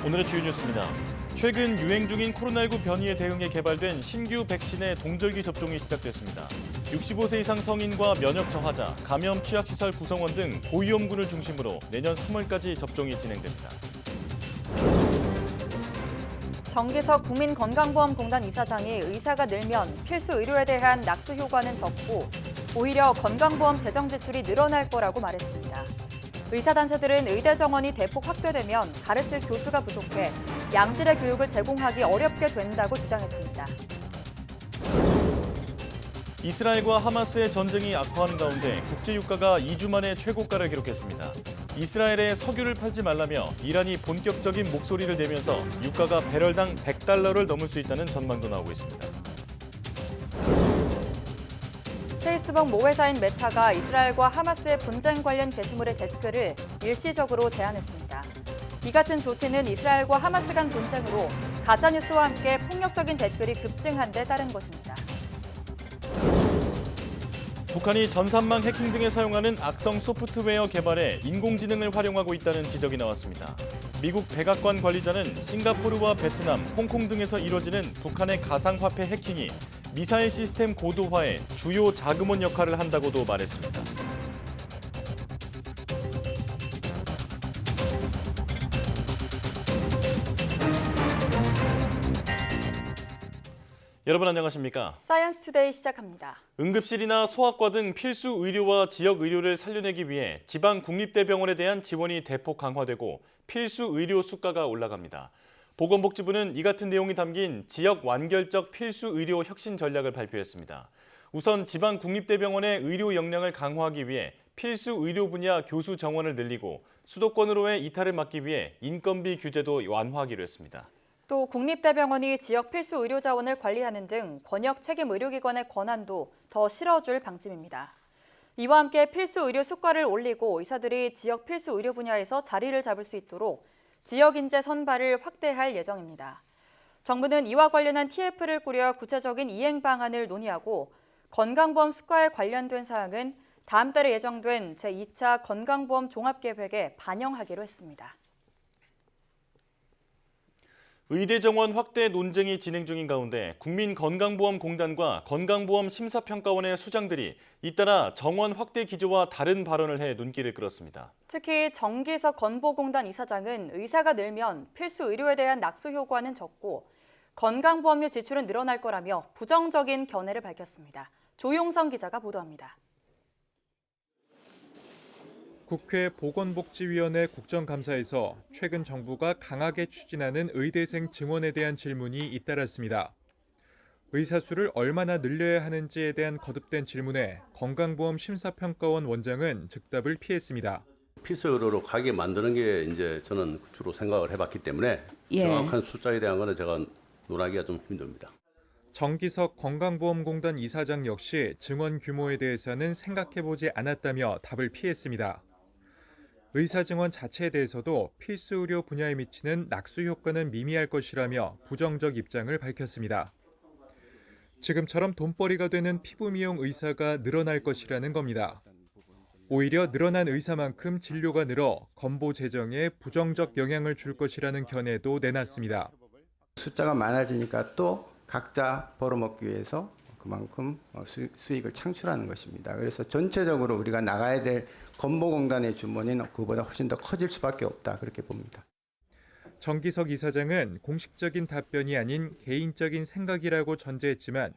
오늘의 주요 뉴스입니다. 최근 유행 중인 코로나19 변이에 대응해 개발된 신규 백신의 동절기 접종이 시작됐습니다. 65세 이상 성인과 면역 저하자, 감염 취약시설 구성원 등 고위험군을 중심으로 내년 3월까지 접종이 진행됩니다. 정기석 국민건강보험공단 이사장이 의사가 늘면 필수 의료에 대한 낙수 효과는 적고 오히려 건강보험 재정 지출이 늘어날 거라고 말했습니다. 의사단체들은 의대 정원이 대폭 확대되면 가르칠 교수가 부족해 양질의 교육을 제공하기 어렵게 된다고 주장했습니다. 이스라엘과 하마스의 전쟁이 악화하는 가운데 국제유가가 2주 만에 최고가를 기록했습니다. 이스라엘에 석유를 팔지 말라며 이란이 본격적인 목소리를 내면서 유가가 배럴당 $100를 넘을 수 있다는 전망도 나오고 있습니다. 페이스북 모회사인 메타가 이스라엘과 하마스의 분쟁 관련 게시물의 댓글을 일시적으로 제한했습니다. 이 같은 조치는 이스라엘과 하마스 간 분쟁으로 가짜뉴스와 함께 폭력적인 댓글이 급증한 데 따른 것입니다. 북한이 전산망 해킹 등에 사용하는 악성 소프트웨어 개발에 인공지능을 활용하고 있다는 지적이 나왔습니다. 미국 백악관 관리자는 싱가포르와 베트남, 홍콩 등에서 이뤄지는 북한의 가상화폐 해킹이 미사일 시스템 고도화에 주요 자금원 역할을 한다고도 말했습니다. 여러분 안녕하십니까? 사이언스 투데이 시작합니다. 응급실이나 소아과 등 필수 의료와 지역 의료를 살려내기 위해 지방 국립대병원에 대한 지원이 대폭 강화되고 필수 의료 수가가 올라갑니다. 보건복지부는 이 같은 내용이 담긴 지역 완결적 필수 의료 혁신 전략을 발표했습니다. 우선 지방 국립대병원의 의료 역량을 강화하기 위해 필수 의료 분야 교수 정원을 늘리고 수도권으로의 이탈을 막기 위해 인건비 규제도 완화하기로 했습니다. 또 국립대병원이 지역 필수 의료 자원을 관리하는 등 권역 책임 의료기관의 권한도 더 실어줄 방침입니다. 이와 함께 필수 의료 수가를 올리고 의사들이 지역 필수 의료 분야에서 자리를 잡을 수 있도록 지역 인재 선발을 확대할 예정입니다. 정부는 이와 관련한 TF를 꾸려 구체적인 이행 방안을 논의하고 건강보험 수가에 관련된 사항은 다음 달에 예정된 제2차 건강보험 종합계획에 반영하기로 했습니다. 의대 정원 확대 논쟁이 진행 중인 가운데 국민건강보험공단과 건강보험심사평가원의 수장들이 잇따라 정원 확대 기조와 다른 발언을 해 눈길을 끌었습니다. 특히 정기석 건보공단 이사장은 의사가 늘면 필수 의료에 대한 낙수 효과는 적고 건강보험료 지출은 늘어날 거라며 부정적인 견해를 밝혔습니다. 조용성 기자가 보도합니다. 국회 보건복지위원회 국정감사에서 최근 정부가 강하게 추진하는 의대생 증원에 대한 질문이 잇따랐습니다. 의사 수를 얼마나 늘려야 하는지에 대한 거듭된 질문에 건강보험심사평가원 원장은 즉답을 피했습니다. 필수 의료로 가게 만드는 게 이제 저는 주로 생각을 해봤기 때문에 정확한 숫자에 대한 거는 제가 논하기가 좀 힘듭니다. 정기석 건강보험공단 이사장 역시 증원 규모에 대해서는 생각해보지 않았다며 답을 피했습니다. 의사 증원 자체에 대해서도 필수 의료 분야에 미치는 낙수 효과는 미미할 것이라며 부정적 입장을 밝혔습니다. 지금처럼 돈벌이가 되는 피부 미용 의사가 늘어날 것이라는 겁니다. 오히려 늘어난 의사만큼 진료가 늘어 건보 재정에 부정적 영향을 줄 것이라는 견해도 내놨습니다. 숫자가 많아지니까 또 각자 벌어먹기 위해서 그만큼 수익을 창출하는 것입니다. 그래서 전체적으로 우리가 나가야 될 건보공단의 주머니는 그보다 훨씬 더 커질 수밖에 없다, 그렇게 봅니다. 정기석 이사장은 공식적인 답변이 아닌 개인적인 생각이라고 전제했지만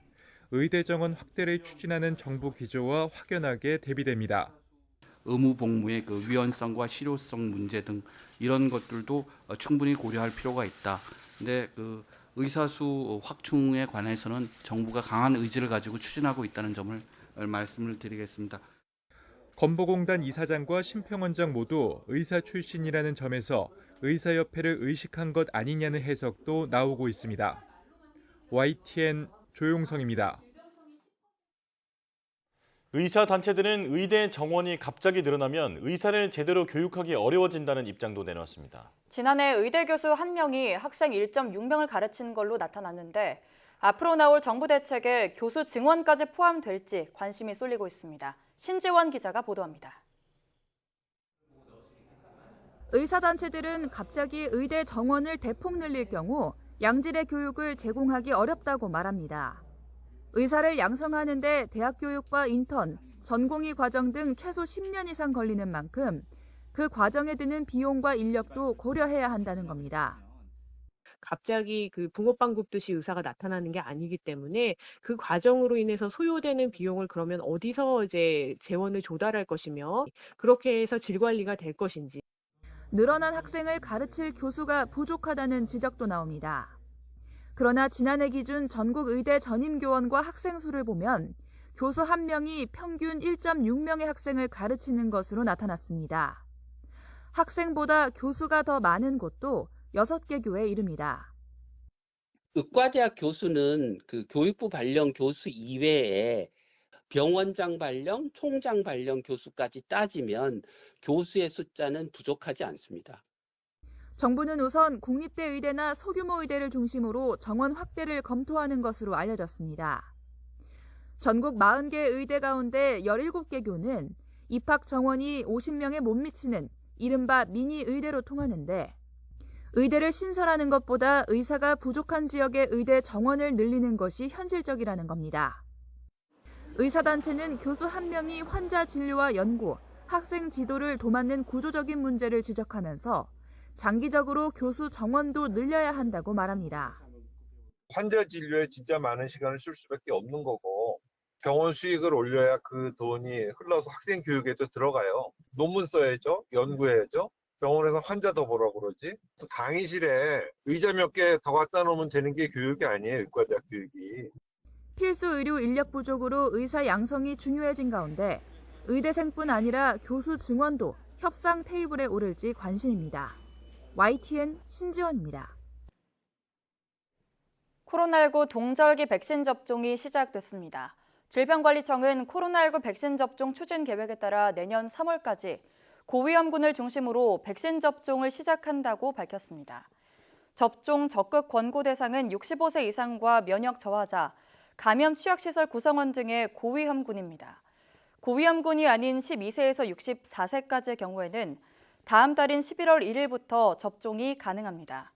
의대 정원 확대를 추진하는 정부 기조와 확연하게 대비됩니다. 의무 복무의 그 위헌성과 실효성 문제 등 이런 것들도 충분히 고려할 필요가 있다. 근데 그 의사 수 확충에 관해서는 정부가 강한 의지를 가지고 추진하고 있다는 점을 말씀을 드리겠습니다. 건보공단 이사장과 심평원장 모두 의사 출신이라는 점에서 의사협회를 의식한 것 아니냐는 해석도 나오고 있습니다. YTN 조용성입니다. 의사단체들은 의대 정원이 갑자기 늘어나면 의사를 제대로 교육하기 어려워진다는 입장도 내놓았습니다. 지난해 의대 교수 1명이 학생 1.6명을 가르친 걸로 나타났는데 앞으로 나올 정부 대책에 교수 증원까지 포함될지 관심이 쏠리고 있습니다. 신지원 기자가 보도합니다. 의사단체들은 갑자기 의대 정원을 대폭 늘릴 경우 양질의 교육을 제공하기 어렵다고 말합니다. 의사를 양성하는데 대학 교육과 인턴, 전공의 과정 등 최소 10년 이상 걸리는 만큼 그 과정에 드는 비용과 인력도 고려해야 한다는 겁니다. 갑자기 그 붕어빵 굽듯이 의사가 나타나는 게 아니기 때문에 그 과정으로 인해서 소요되는 비용을 그러면 어디서 이제 재원을 조달할 것이며 그렇게 해서 질 관리가 될 것인지. 늘어난 학생을 가르칠 교수가 부족하다는 지적도 나옵니다. 그러나 지난해 기준 전국 의대 전임 교원과 학생 수를 보면 교수 1명이 평균 1.6명의 학생을 가르치는 것으로 나타났습니다. 학생보다 교수가 더 많은 곳도 6개 교에 이릅니다. 의과대학 교수는 그 교육부 발령 교수 이외에 병원장 발령, 총장 발령 교수까지 따지면 교수의 숫자는 부족하지 않습니다. 정부는 우선 국립대 의대나 소규모 의대를 중심으로 정원 확대를 검토하는 것으로 알려졌습니다. 전국 40개 의대 가운데 17개 교는 입학 정원이 50명에 못 미치는 이른바 미니 의대로 통하는데 의대를 신설하는 것보다 의사가 부족한 지역의 의대 정원을 늘리는 것이 현실적이라는 겁니다. 의사단체는 교수 1명이 환자 진료와 연구, 학생 지도를 도맡는 구조적인 문제를 지적하면서 장기적으로 교수 정원도 늘려야 한다고 말합니다. 환자 진료에 진짜 많은 시간을 쓸 수밖에 없는 거고 병원 수익을 올려야 그 돈이 흘러서 학생 교육에도 들어가요. 논문 써야죠. 연구해야죠. 병원에서 환자 더 보라고 그러지. 강의실에 의자 몇 개 더 갖다 놓으면 되는 게 교육이 아니에요. 의과대학 교육이. 필수 의료 인력 부족으로 의사 양성이 중요해진 가운데 의대생뿐 아니라 교수 증원도 협상 테이블에 오를지 관심입니다. YTN 신지원입니다. 코로나19 동절기 백신 접종이 시작됐습니다. 질병관리청은 코로나19 백신 접종 추진 계획에 따라 내년 3월까지 고위험군을 중심으로 백신 접종을 시작한다고 밝혔습니다. 접종 적극 권고 대상은 65세 이상과 면역 저하자, 감염 취약시설 구성원 등의 고위험군입니다. 고위험군이 아닌 12세에서 64세까지의 경우에는 다음 달인 11월 1일부터 접종이 가능합니다.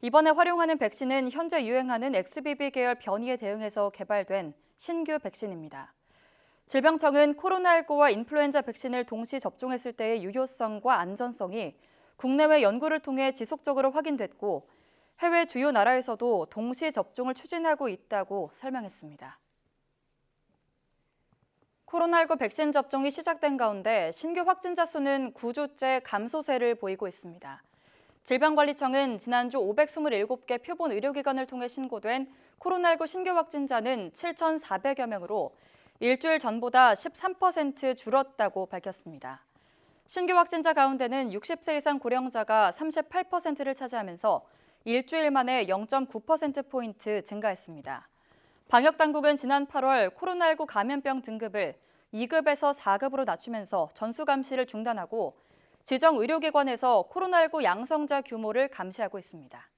이번에 활용하는 백신은 현재 유행하는 XBB 계열 변이에 대응해서 개발된 신규 백신입니다. 질병청은 코로나19와 인플루엔자 백신을 동시 접종했을 때의 유효성과 안전성이 국내외 연구를 통해 지속적으로 확인됐고 해외 주요 나라에서도 동시 접종을 추진하고 있다고 설명했습니다. 코로나19 백신 접종이 시작된 가운데 신규 확진자 수는 9주째 감소세를 보이고 있습니다. 질병관리청은 지난주 527개 표본 의료기관을 통해 신고된 코로나19 신규 확진자는 7,400여 명으로 일주일 전보다 13% 줄었다고 밝혔습니다. 신규 확진자 가운데는 60세 이상 고령자가 38%를 차지하면서 일주일 만에 0.9%포인트 증가했습니다. 방역당국은 지난 8월 코로나19 감염병 등급을 2급에서 4급으로 낮추면서 전수감시를 중단하고 지정 의료기관에서 코로나19 양성자 규모를 감시하고 있습니다.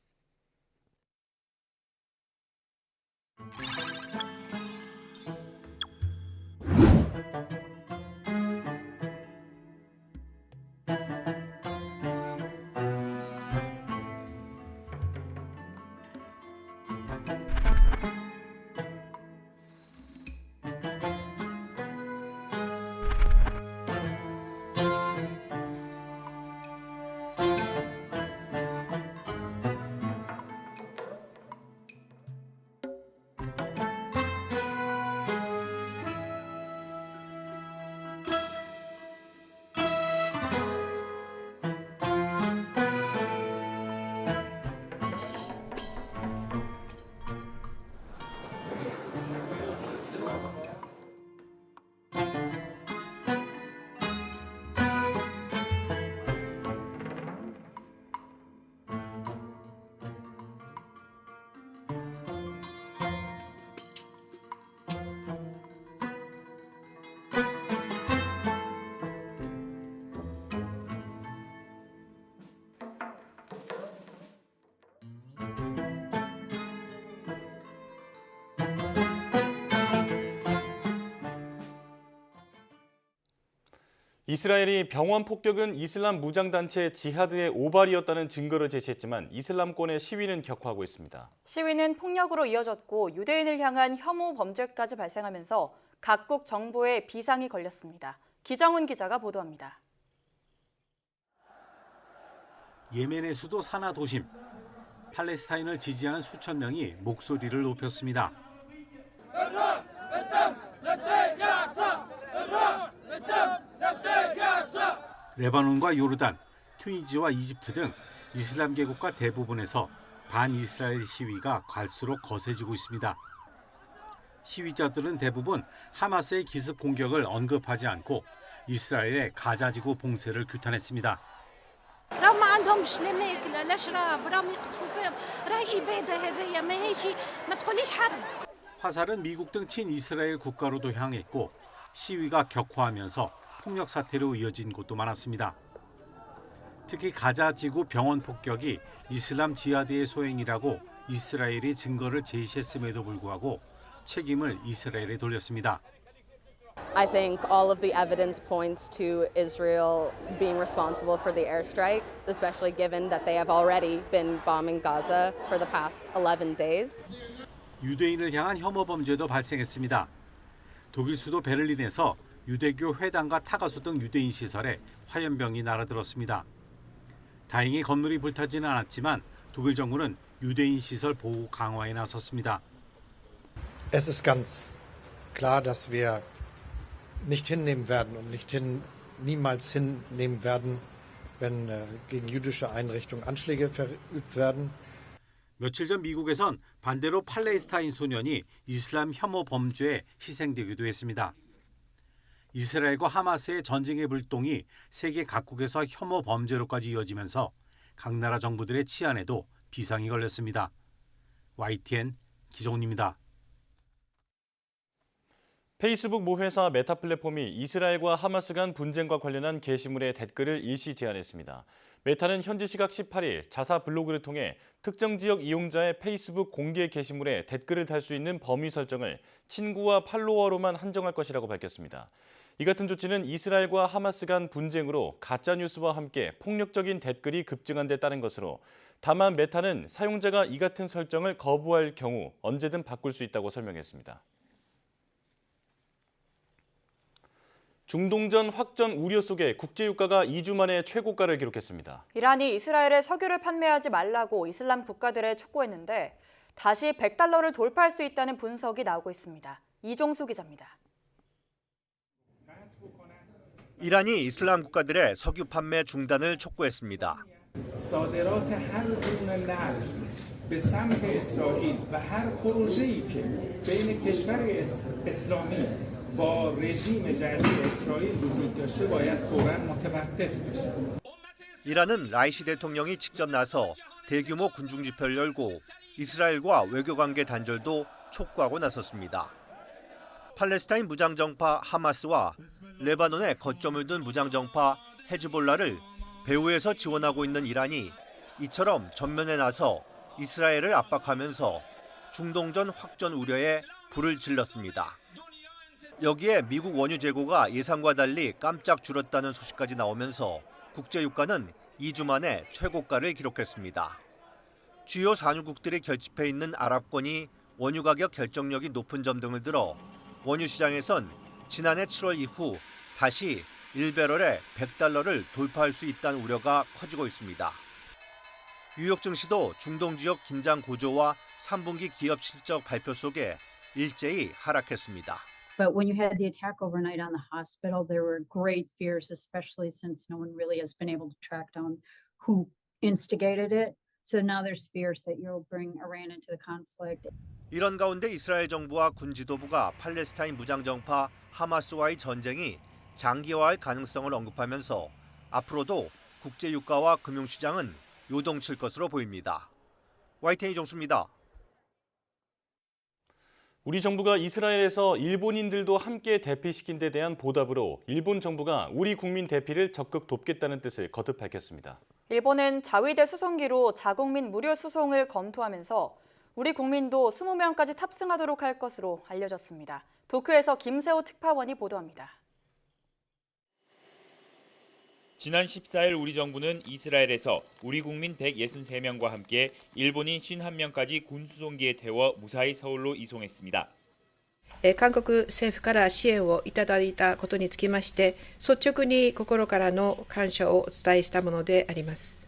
이스라엘이 병원 폭격은 이슬람 무장단체 지하드의 오발이었다는 증거를 제시했지만 이슬람권의 시위는 격화하고 있습니다. 시위는 폭력으로 이어졌고 유대인을 향한 혐오 범죄까지 발생하면서 각국 정부에 비상이 걸렸습니다. 기정훈 기자가 보도합니다. 예멘의 수도 사나 도심. 팔레스타인을 지지하는 수천 명이 목소리를 높였습니다. 레바논과 요르단, 튀니지와 이집트 등 이슬람계 국가 대부분에서 반이스라엘 시위가 갈수록 거세지고 있습니다. 시위자들은 대부분 하마스의 기습 공격을 언급하지 않고 이스라엘의 가자지구 봉쇄를 규탄했습니다. 화살은 미국 등 친이스라엘 국가로도 향했고 시위가 격화하면서 폭력 사태로 이어진 곳도 많았습니다. 특히 가자 지구 병원 폭격이 이슬람 지하드의 소행이라고 이스라엘이 증거를 제시했음에도 불구하고 책임을 이스라엘에 돌렸습니다. I think all of the evidence points to Israel being responsible for the airstrike, especially given that they have already been bombing Gaza for the past 11 days. 유대인을 향한 혐오 범죄도 발생했습니다. 독일 수도 베를린에서 유대교 회당과 타가수 등 유대인 시설에 화염병이 날아들었습니다. 다행히 건물이 불타지는 않았지만 독일 정부는 유대인 시설 보호 강화에 나섰습니다. Es ist ganz klar, dass wir nicht hinnehmen werden und niemals hinnehmen werden, wenn gegen jüdische Einrichtungen Anschläge verübt werden. 며칠 전 미국에선 반대로 팔레스타인 소년이 이슬람 혐오 범죄에 희생되기도 했습니다. 이스라엘과 하마스의 전쟁의 불똥이 세계 각국에서 혐오 범죄로까지 이어지면서 각 나라 정부들의 치안에도 비상이 걸렸습니다. YTN 기정훈입니다. 페이스북 모회사 메타 플랫폼이 이스라엘과 하마스 간 분쟁과 관련한 게시물에 댓글을 일시 제한했습니다. 메타는 현지 시각 18일 자사 블로그를 통해 특정 지역 이용자의 페이스북 공개 게시물에 댓글을 달 수 있는 범위 설정을 친구와 팔로워로만 한정할 것이라고 밝혔습니다. 이 같은 조치는 이스라엘과 하마스 간 분쟁으로 가짜뉴스와 함께 폭력적인 댓글이 급증한 데 따른 것으로, 다만 메타는 사용자가 이 같은 설정을 거부할 경우 언제든 바꿀 수 있다고 설명했습니다. 중동전 확전 우려 속에 국제유가가 2주 만에 최고가를 기록했습니다. 이란이 이스라엘에 석유를 판매하지 말라고 이슬람 국가들에 촉구했는데 다시 $100를 돌파할 수 있다는 분석이 나오고 있습니다. 이종수 기자입니다. 이란이 이슬람 국가들의 석유 판매 중단을 촉구했습니다. 이란은 라이시 대통령이 직접 나서 대규모 군중 집회를 열고 이스라엘과 외교관계 단절도 촉구하고 나섰습니다. 팔레스타인 무장정파 하마스와 레바논에 거점을 둔 무장정파 헤즈볼라를 배후에서 지원하고 있는 이란이 이처럼 전면에 나서 이스라엘을 압박하면서 중동전 확전 우려에 불을 질렀습니다. 여기에 미국 원유 재고가 예상과 달리 깜짝 줄었다는 소식까지 나오면서 국제유가는 2주 만에 최고가를 기록했습니다. 주요 산유국들이 결집해 있는 아랍권이 원유 가격 결정력이 높은 점 등을 들어 원유 시장에선 지난해 7월 이후 다시 1배럴에 $100를 돌파할 수 있다는 우려가 커지고 있습니다. 뉴욕 증시도 중동 지역 긴장 고조와 3분기 기업 실적 발표 속에 일제히 하락했습니다. But when you had the attack overnight on the hospital, there were great fears, especially since no one really has been able to track down who instigated it. So now there's fears that you'll bring Iran into the conflict. 이런 가운데 이스라엘 정부와 군 지도부가 팔레스타인 무장정파 하마스와의 전쟁이 장기화할 가능성을 언급하면서 앞으로도 국제유가와 금융시장은 요동칠 것으로 보입니다. YTN 이종수입니다. 우리 정부가 이스라엘에서 일본인들도 함께 대피시킨 데 대한 보답으로 일본 정부가 우리 국민 대피를 적극 돕겠다는 뜻을 거듭 밝혔습니다. 일본은 자위대 수송기로 자국민 무료 수송을 검토하면서 우리 국민도 20명까지 탑승하도록 할 것으로 알려졌습니다. 도쿄에서 김세호 특파원이 보도합니다. 지난 14일 우리 정부는 이스라엘에서 우리 국민 163명과 함께 일본인 51명까지 군수송기에 태워 무사히 서울로 이송했습니다. 韓国政府から支援をいただいたことにつきまして、率直に心からの感謝をお伝えしたものであります。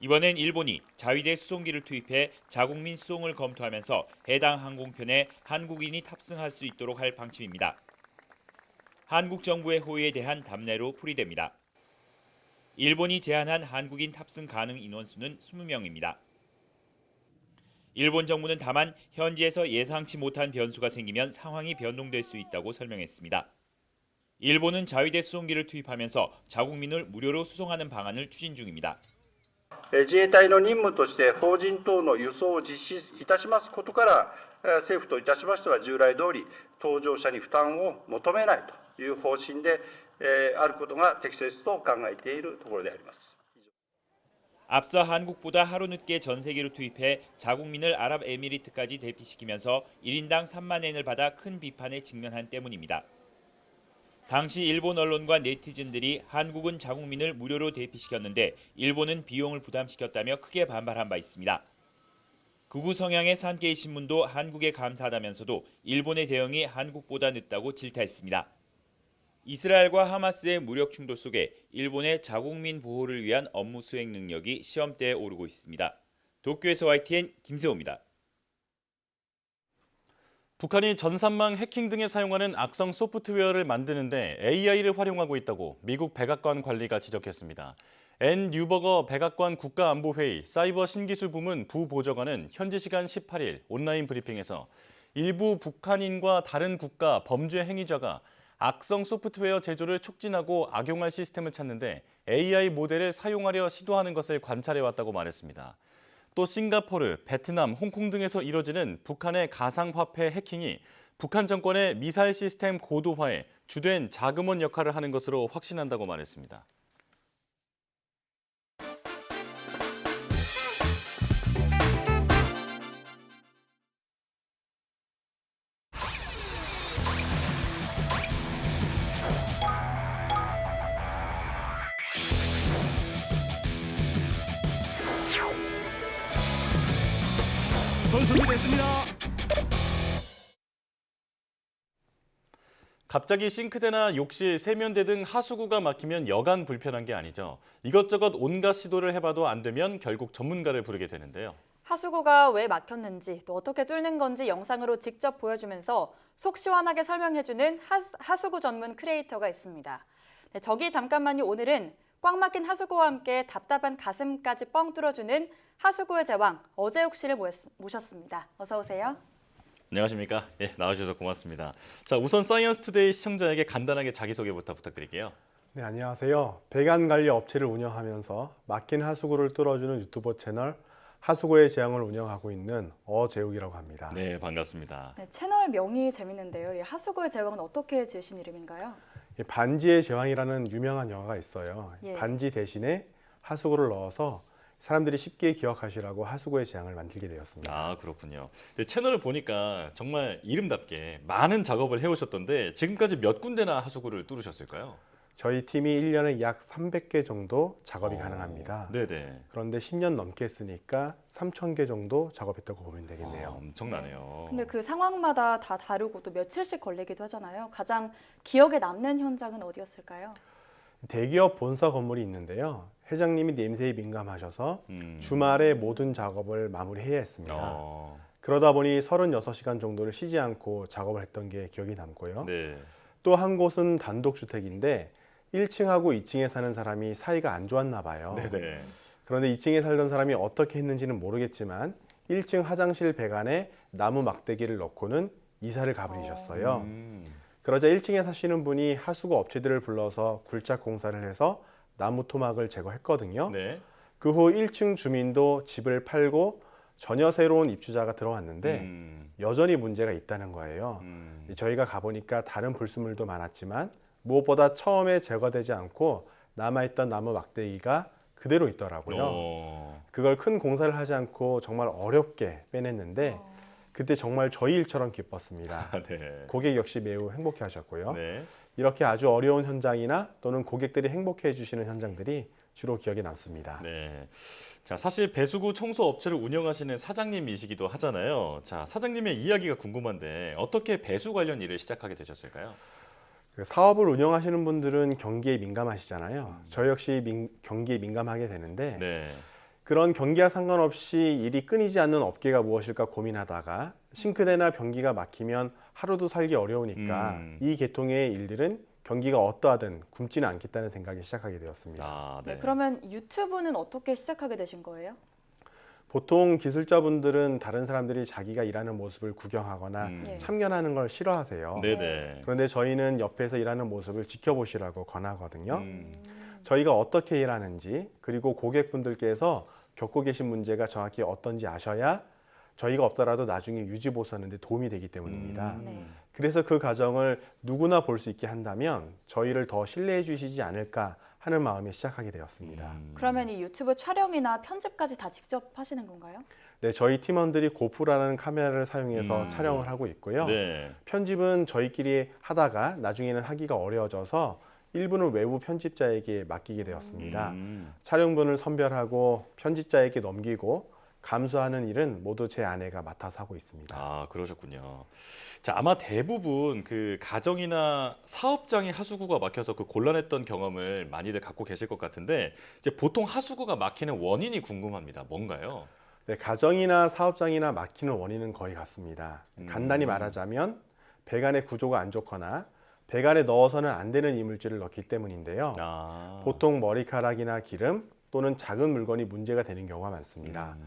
이번엔 일본이 자위대 수송기를 투입해 자국민 수송을 검토하면서 해당 항공편에 한국인이 탑승할 수 있도록 할 방침입니다. 한국 정부의 호의에 대한 답례로 풀이됩니다. 일본이 제안한 한국인 탑승 가능 인원수는 20명입니다. 일본 정부는 다만 현지에서 예상치 못한 변수가 생기면 상황이 변동될 수 있다고 설명했습니다. 일본은 자위대 수송기를 투입하면서 자국민을 무료로 수송하는 방안을 추진 중입니다. 自衛隊の任務として邦人等の輸送を実施いたしますことから、政府といたしましては従来通り搭乗者に負担を求めないという方針であることが適切と考えているところであります。 앞서 한국보다 하루 늦게 전세기를 투입해 자국민을 아랍에미리트까지 대피시키면서 1인당 3만 엔을 받아 큰 비판에 직면한 때문입니다. 당시 일본 언론과 네티즌들이 한국은 자국민을 무료로 대피시켰는데 일본은 비용을 부담시켰다며 크게 반발한 바 있습니다. 극우 성향의 산케이 신문도 한국에 감사하다면서도 일본의 대응이 한국보다 늦다고 질타했습니다. 이스라엘과 하마스의 무력 충돌 속에 일본의 자국민 보호를 위한 업무 수행 능력이 시험대에 오르고 있습니다. 도쿄에서 YTN 김세호입니다. 북한이 전산망 해킹 등에 사용하는 악성 소프트웨어를 만드는데 AI를 활용하고 있다고 미국 백악관 관리가 지적했습니다. 앤 뉴버거 백악관 국가안보회의 사이버 신기술 부문 부보좌관은 현지 시간 18일 온라인 브리핑에서 일부 북한인과 다른 국가 범죄 행위자가 악성 소프트웨어 제조를 촉진하고 악용할 시스템을 찾는데 AI 모델을 사용하려 시도하는 것을 관찰해왔다고 말했습니다. 또 싱가포르, 베트남, 홍콩 등에서 이뤄지는 북한의 가상화폐 해킹이 북한 정권의 미사일 시스템 고도화에 주된 자금원 역할을 하는 것으로 확신한다고 말했습니다. 전 준비됐습니다. 갑자기 싱크대나 욕실, 세면대 등 하수구가 막히면 여간 불편한 게 아니죠. 이것저것 온갖 시도를 해봐도 안 되면 결국 전문가를 부르게 되는데요. 하수구가 왜 막혔는지 또 어떻게 뚫는 건지 영상으로 직접 보여주면서 속 시원하게 설명해주는 하수구 전문 크리에이터가 있습니다. 네, 저기 잠깐만요. 오늘은 꽉 막힌 하수구와 함께 답답한 가슴까지 뻥 뚫어주는 하수구의 제왕 어재욱 씨를 모셨습니다. 어서 오세요. 안녕하십니까? 예, 나와주셔서 고맙습니다. 자, 우선 사이언스 투데이 시청자에게 간단하게 자기소개부터 부탁드릴게요. 네, 안녕하세요. 배관 관리 업체를 운영하면서 막힌 하수구를 뚫어주는 유튜버 채널 하수구의 제왕을 운영하고 있는 어재욱이라고 합니다. 네, 반갑습니다. 네, 채널 명이 재밌는데요. 이 하수구의 제왕은 어떻게 지으신 이름인가요? 반지의 제왕이라는 유명한 영화가 있어요. 예. 반지 대신에 하수구를 넣어서 사람들이 쉽게 기억하시라고 하수구의 제왕을 만들게 되었습니다. 아, 그렇군요. 근데 채널을 보니까 정말 이름답게 많은 작업을 해오셨던데 지금까지 몇 군데나 하수구를 뚫으셨을까요? 저희 팀이 1년에 약 300개 정도 작업이 가능합니다. 네네. 그런데 10년 넘게 했으니까 3,000개 정도 작업했다고 보면 되겠네요. 엄청나네요. 근데 그 상황마다 다 다르고 또 며칠씩 걸리기도 하잖아요. 가장 기억에 남는 현장은 어디였을까요? 대기업 본사 건물이 있는데요. 회장님이 냄새에 민감하셔서 주말에 모든 작업을 마무리해야 했습니다. 그러다 보니 36시간 정도를 쉬지 않고 작업을 했던 게 기억이 남고요. 네. 또 한 곳은 단독주택인데 1층하고 2층에 사는 사람이 사이가 안 좋았나 봐요. 네네. 그런데 2층에 살던 사람이 어떻게 했는지는 모르겠지만 1층 화장실 배관에 나무 막대기를 넣고는 이사를 가버리셨어요. 그러자 1층에 사시는 분이 하수구 업체들을 불러서 굴착 공사를 해서 나무 토막을 제거했거든요. 네. 그 후 1층 주민도 집을 팔고 전혀 새로운 입주자가 들어왔는데 여전히 문제가 있다는 거예요. 저희가 가보니까 다른 불순물도 많았지만 무엇보다 처음에 제거되지 않고 남아있던 나무 막대기가 그대로 있더라고요. 그걸 큰 공사를 하지 않고 정말 어렵게 빼냈는데 그때 정말 저희 일처럼 기뻤습니다. 네. 고객 역시 매우 행복해 하셨고요. 네. 이렇게 아주 어려운 현장이나 또는 고객들이 행복해 주시는 현장들이 주로 기억에 남습니다. 네. 자, 사실 배수구 청소 업체를 운영하시는 사장님이시기도 하잖아요. 자, 사장님의 이야기가 궁금한데 어떻게 배수 관련 일을 시작하게 되셨을까요? 사업을 운영하시는 분들은 경기에 민감하시잖아요. 저 역시 경기에 민감하게 되는데 네. 그런 경기와 상관없이 일이 끊이지 않는 업계가 무엇일까 고민하다가 싱크대나 변기가 막히면 하루도 살기 어려우니까 이 계통의 일들은 경기가 어떠하든 굶지는 않겠다는 생각이 시작하게 되었습니다. 아, 네, 그러면 유튜브는 어떻게 시작하게 되신 거예요? 보통 기술자분들은 다른 사람들이 자기가 일하는 모습을 구경하거나 참견하는 걸 싫어하세요. 네네. 그런데 저희는 옆에서 일하는 모습을 지켜보시라고 권하거든요. 저희가 어떻게 일하는지 그리고 고객분들께서 겪고 계신 문제가 정확히 어떤지 아셔야 저희가 없더라도 나중에 유지 보수하는 데 도움이 되기 때문입니다. 그래서 그 과정을 누구나 볼 수 있게 한다면 저희를 더 신뢰해 주시지 않을까 하는 마음에 시작하게 되었습니다. 그러면 이 유튜브 촬영이나 편집까지 다 직접 하시는 건가요? 네, 저희 팀원들이 고프라는 카메라를 사용해서 촬영을 하고 있고요. 네. 편집은 저희끼리 하다가 나중에는 하기가 어려워져서 일부는 외부 편집자에게 맡기게 되었습니다. 촬영분을 선별하고 편집자에게 넘기고 감수하는 일은 모두 제 아내가 맡아서 하고 있습니다. 아, 그러셨군요. 자, 아마 대부분 그 가정이나 사업장의 하수구가 막혀서 그 곤란했던 경험을 많이들 갖고 계실 것 같은데 이제 보통 하수구가 막히는 원인이 궁금합니다. 뭔가요? 네, 가정이나 사업장이나 막히는 원인은 거의 같습니다. 간단히 말하자면 배관의 구조가 안 좋거나 배관에 넣어서는 안 되는 이물질을 넣기 때문인데요. 보통 머리카락이나 기름 또는 작은 물건이 문제가 되는 경우가 많습니다.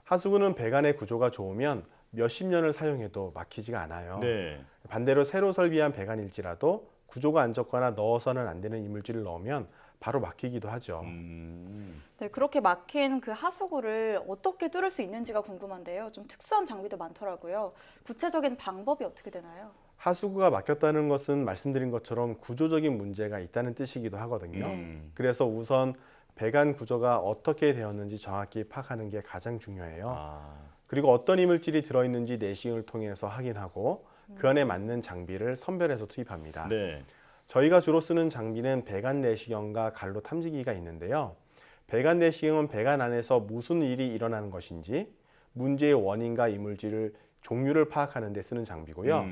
하수구는 배관의 구조가 좋으면 몇십 년을 사용해도 막히지가 않아요. 네. 반대로 새로 설비한 배관일지라도 구조가 안 좋거나 넣어서는 안 되는 이물질을 넣으면 바로 막히기도 하죠. 네, 그렇게 막힌 그 하수구를 어떻게 뚫을 수 있는지가 궁금한데요. 좀 특수한 장비도 많더라고요. 구체적인 방법이 어떻게 되나요? 하수구가 막혔다는 것은 말씀드린 것처럼 구조적인 문제가 있다는 뜻이기도 하거든요. 그래서 우선 배관 구조가 어떻게 되었는지 정확히 파악하는 게 가장 중요해요. 그리고 어떤 이물질이 들어있는지 내시경을 통해서 확인하고 그 안에 맞는 장비를 선별해서 투입합니다. 네. 저희가 주로 쓰는 장비는 배관 내시경과 갈로 탐지기가 있는데요. 배관 내시경은 배관 안에서 무슨 일이 일어나는 것인지 문제의 원인과 이물질을 종류를 파악하는 데 쓰는 장비고요.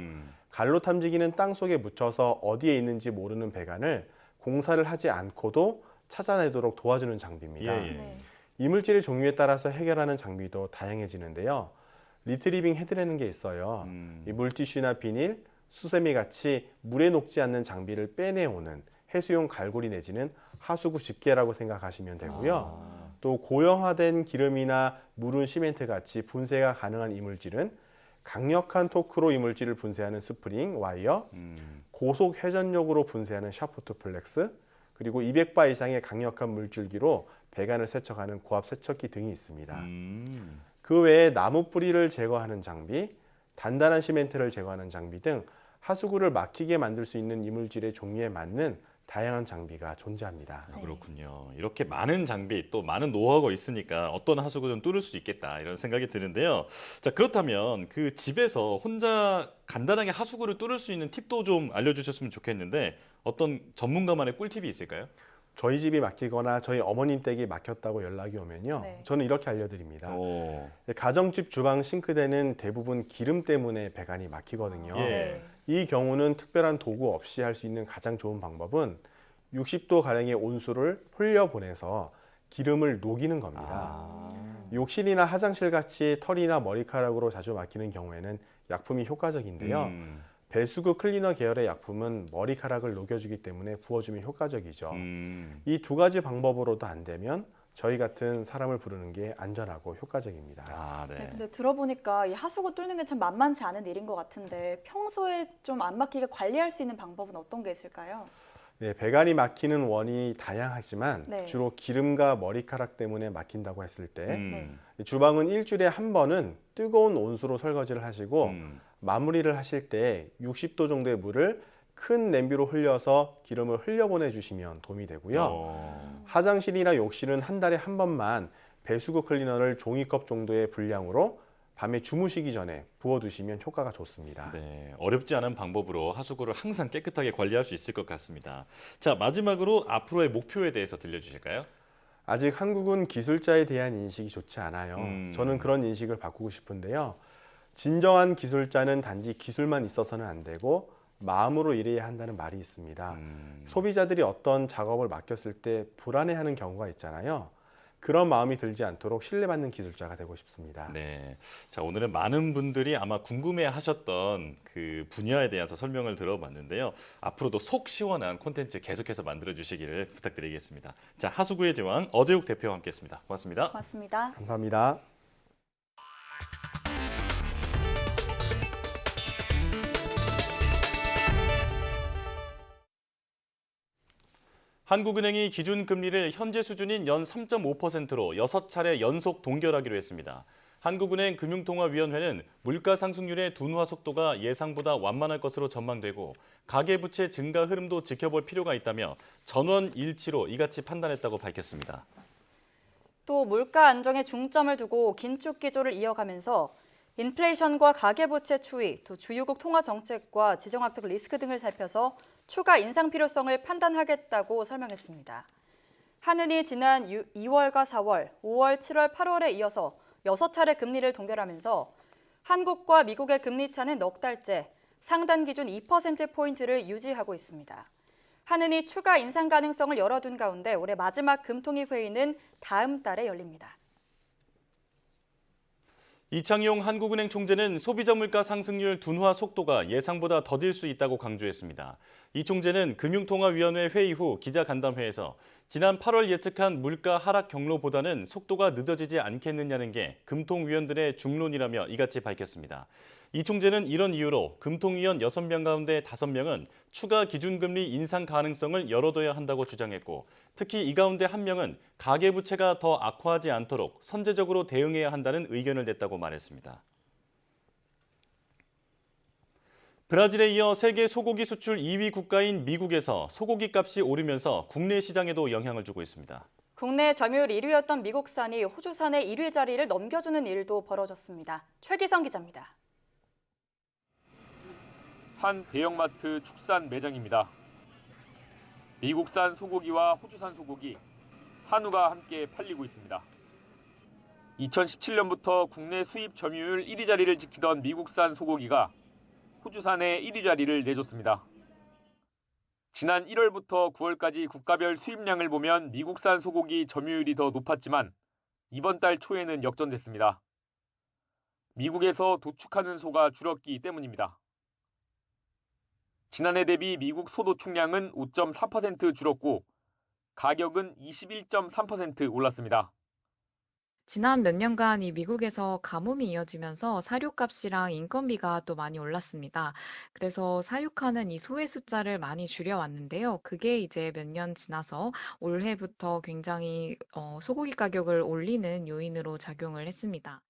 갈로 탐지기는 땅 속에 묻혀서 어디에 있는지 모르는 배관을 공사를 하지 않고도 찾아내도록 도와주는 장비입니다. 이물질의 종류에 따라서 해결하는 장비도 다양해지는데요. 리트리빙 헤드라는 게 있어요. 이 물티슈나 비닐, 수세미 같이 물에 녹지 않는 장비를 빼내오는 해수용 갈고리 내지는 하수구 집게라고 생각하시면 되고요. 또 고형화된 기름이나 묻은 시멘트 같이 분쇄가 가능한 이물질은 강력한 토크로 이물질을 분쇄하는 스프링, 와이어, 고속 회전력으로 분쇄하는 샤프트 플렉스, 그리고 200바 이상의 강력한 물줄기로 배관을 세척하는 고압 세척기 등이 있습니다. 그 외에 나무 뿌리를 제거하는 장비, 단단한 시멘트를 제거하는 장비 등 하수구를 막히게 만들 수 있는 이물질의 종류에 맞는 다양한 장비가 존재합니다. 아, 그렇군요. 이렇게 많은 장비 또 많은 노하우가 있으니까 어떤 하수구든 뚫을 수 있겠다 이런 생각이 드는데요. 자, 그렇다면 그 집에서 혼자 간단하게 하수구를 뚫을 수 있는 팁도 좀 알려주셨으면 좋겠는데 어떤 전문가만의 꿀팁이 있을까요? 저희 집이 막히거나 저희 어머님 댁이 막혔다고 연락이 오면요. 저는 이렇게 알려드립니다. 가정집 주방 싱크대는 대부분 기름 때문에 배관이 막히거든요. 이 경우는 특별한 도구 없이 할 수 있는 가장 좋은 방법은 60도 가량의 온수를 흘려보내서 기름을 녹이는 겁니다. 욕실이나 화장실 같이 털이나 머리카락으로 자주 막히는 경우에는 약품이 효과적인데요. 배수구 클리너 계열의 약품은 머리카락을 녹여주기 때문에 부어주면 효과적이죠. 이 두 가지 방법으로도 안 되면 저희 같은 사람을 부르는 게 안전하고 효과적입니다. 네, 근데 들어보니까 이 하수구 뚫는 게 참 만만치 않은 일인 것 같은데 평소에 좀 안 막히게 관리할 수 있는 방법은 어떤 게 있을까요? 네, 배관이 막히는 원인이 다양하지만 주로 기름과 머리카락 때문에 막힌다고 했을 때 주방은 일주일에 한 번은 뜨거운 온수로 설거지를 하시고 마무리를 하실 때 60도 정도의 물을 큰 냄비로 흘려서 기름을 흘려보내 주시면 도움이 되고요. 화장실이나 욕실은 한 달에 한 번만 배수구 클리너를 종이컵 정도의 분량으로 밤에 주무시기 전에 부어두시면 효과가 좋습니다. 네, 어렵지 않은 방법으로 하수구를 항상 깨끗하게 관리할 수 있을 것 같습니다. 자, 마지막으로 앞으로의 목표에 대해서 들려주실까요? 아직 한국은 기술자에 대한 인식이 좋지 않아요. 저는 그런 인식을 바꾸고 싶은데요. 진정한 기술자는 단지 기술만 있어서는 안 되고 마음으로 일해야 한다는 말이 있습니다. 소비자들이 어떤 작업을 맡겼을 때 불안해하는 경우가 있잖아요. 그런 마음이 들지 않도록 신뢰받는 기술자가 되고 싶습니다. 네, 자 오늘은 많은 분들이 아마 궁금해하셨던 그 분야에 대해서 설명을 들어봤는데요. 앞으로도 속 시원한 콘텐츠 계속해서 만들어주시기를 부탁드리겠습니다. 자, 하수구의 제왕 어재욱 대표와 함께했습니다. 고맙습니다. 고맙습니다. 감사합니다. 한국은행이 기준금리를 현재 수준인 연 3.5%로 6차례 연속 동결하기로 했습니다. 한국은행 금융통화위원회는 물가 상승률의 둔화 속도가 예상보다 완만할 것으로 전망되고 가계부채 증가 흐름도 지켜볼 필요가 있다며 전원 일치로 이같이 판단했다고 밝혔습니다. 또 물가 안정에 중점을 두고 긴축 기조를 이어가면서 인플레이션과 가계부채 추이, 또 주요국 통화 정책과 지정학적 리스크 등을 살펴서 추가 인상 필요성을 판단하겠다고 설명했습니다. 한은이 지난 2월과 4월, 5월, 7월, 8월에 이어서 6차례 금리를 동결하면서 한국과 미국의 금리 차는 넉 달째 상단 기준 2%포인트를 유지하고 있습니다. 한은이 추가 인상 가능성을 열어둔 가운데 올해 마지막 금통위 회의는 다음 달에 열립니다. 이창용 한국은행 총재는 소비자 물가 상승률 둔화 속도가 예상보다 더딜 수 있다고 강조했습니다. 이 총재는 금융통화위원회 회의 후 기자간담회에서 지난 8월 예측한 물가 하락 경로보다는 속도가 늦어지지 않겠느냐는 게 금통위원들의 중론이라며 이같이 밝혔습니다. 이 총재는 이런 이유로 금통위원 6명 가운데 5명은 추가 기준금리 인상 가능성을 열어둬야 한다고 주장했고 특히 이 가운데 1명은 가계부채가 더 악화하지 않도록 선제적으로 대응해야 한다는 의견을 냈다고 말했습니다. 브라질에 이어 세계 소고기 수출 2위 국가인 미국에서 소고기 값이 오르면서 국내 시장에도 영향을 주고 있습니다. 국내 점유율 1위였던 미국산이 호주산의 1위 자리를 넘겨주는 일도 벌어졌습니다. 최기성 기자입니다. 한 대형마트 축산 매장입니다. 미국산 소고기와 호주산 소고기, 한우가 함께 팔리고 있습니다. 2017년부터 국내 수입 점유율 1위 자리를 지키던 미국산 소고기가 호주산의 1위 자리를 내줬습니다. 지난 1월부터 9월까지 국가별 수입량을 보면 미국산 소고기 점유율이 더 높았지만 이번 달 초에는 역전됐습니다. 미국에서 도축하는 소가 줄었기 때문입니다. 지난해 대비 미국 소 도축량은 5.4% 줄었고 가격은 21.3% 올랐습니다. 지난 몇 년간 이 미국에서 가뭄이 이어지면서 사료값이랑 인건비가 또 많이 올랐습니다. 그래서 사육하는 이 소의 숫자를 많이 줄여왔는데요. 그게 이제 몇 년 지나서 올해부터 굉장히 소고기 가격을 올리는 요인으로 작용을 했습니다.